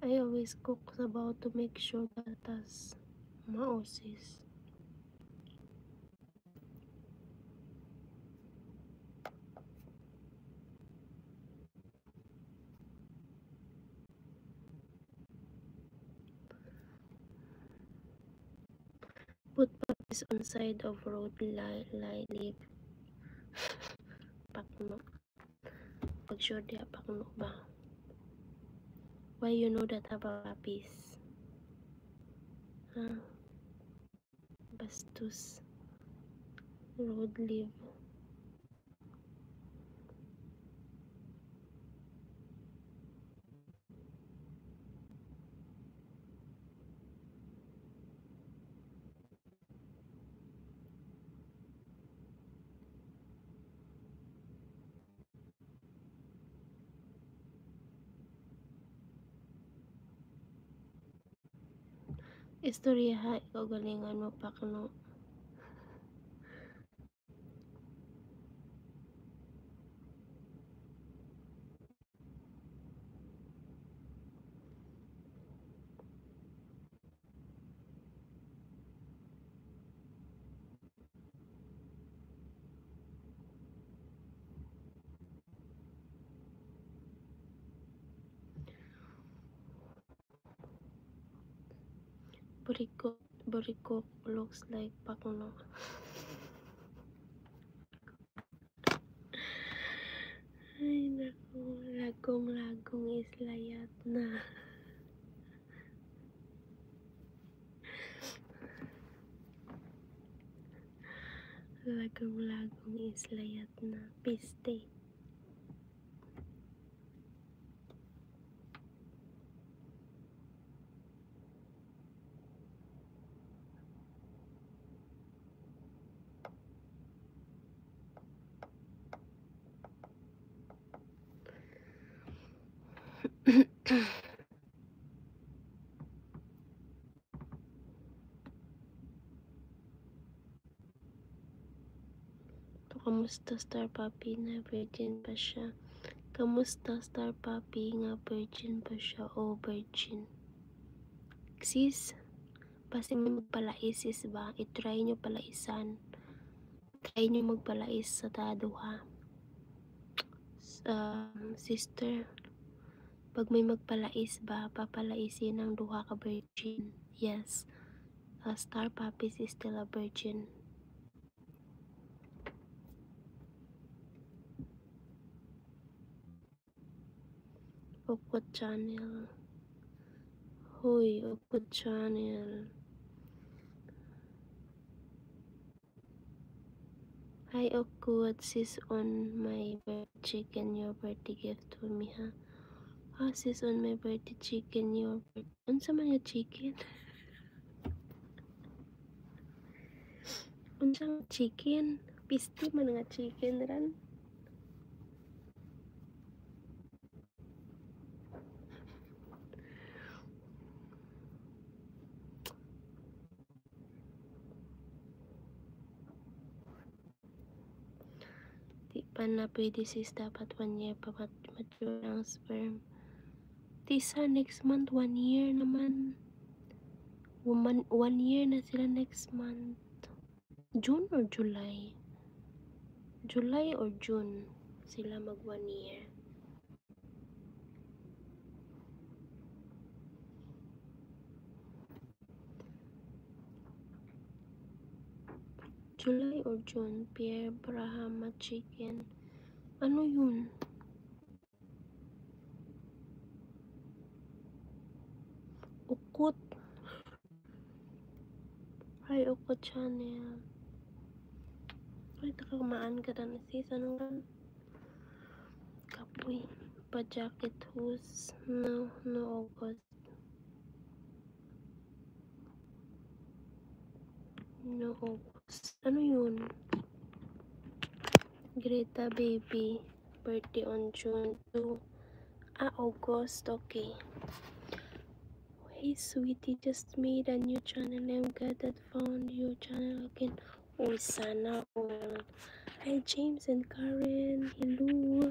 I always cook sabaw to make sure gatas maosis. Put papis on side of road leaf. Pakno. Pag sure diya pakno ba? Why you know that about papis? Huh? Bastos. Road leaf. Istorya ha, ikaw galingan mo pakno. Burikok looks like pakno. Ay naku, lagong is layat na. Lagong is layat na. Piste. Kamusta Star Puppy na virgin pa siya? Kamusta Star Puppy nga virgin pa siya o virgin? Sis, basi may magpalais sis ba? I-try nyo palaisan. Try nyo magpalais sa taduha. Sister, pag may magpalais ba, papalaisin ng duha ka virgin. Yes, Star Puppy is still a virgin. Okot channel. Hoy, Okot channel. Hi Okot, sis on my birthday chicken, your birthday gift to me ha. Sis on my birthday chicken, your birthday. Unsa man nga chicken? Unsa nga chicken? Pisti man nga chicken ran. Di pa na pwede sis, dapat 1 year pa mature ang sperm. Tisa, next month 1 year naman. 1 year na sila next month. June or July? July or June sila mag 1 year. July or June, Pierre Brahama chicken. Ano yun? Ukot. Hi, Ukot channel. Ay, takamaan ka na sis. Ano nga? Kapoy. Pa-jacket hose. No, August. No, August. Ano yun? Greta baby. Birthday on June 2. August. Okay. Hey, sweetie, just made a new channel. I'm glad that found your channel again. Oh, sana all. Hi, James and Karen. Hello.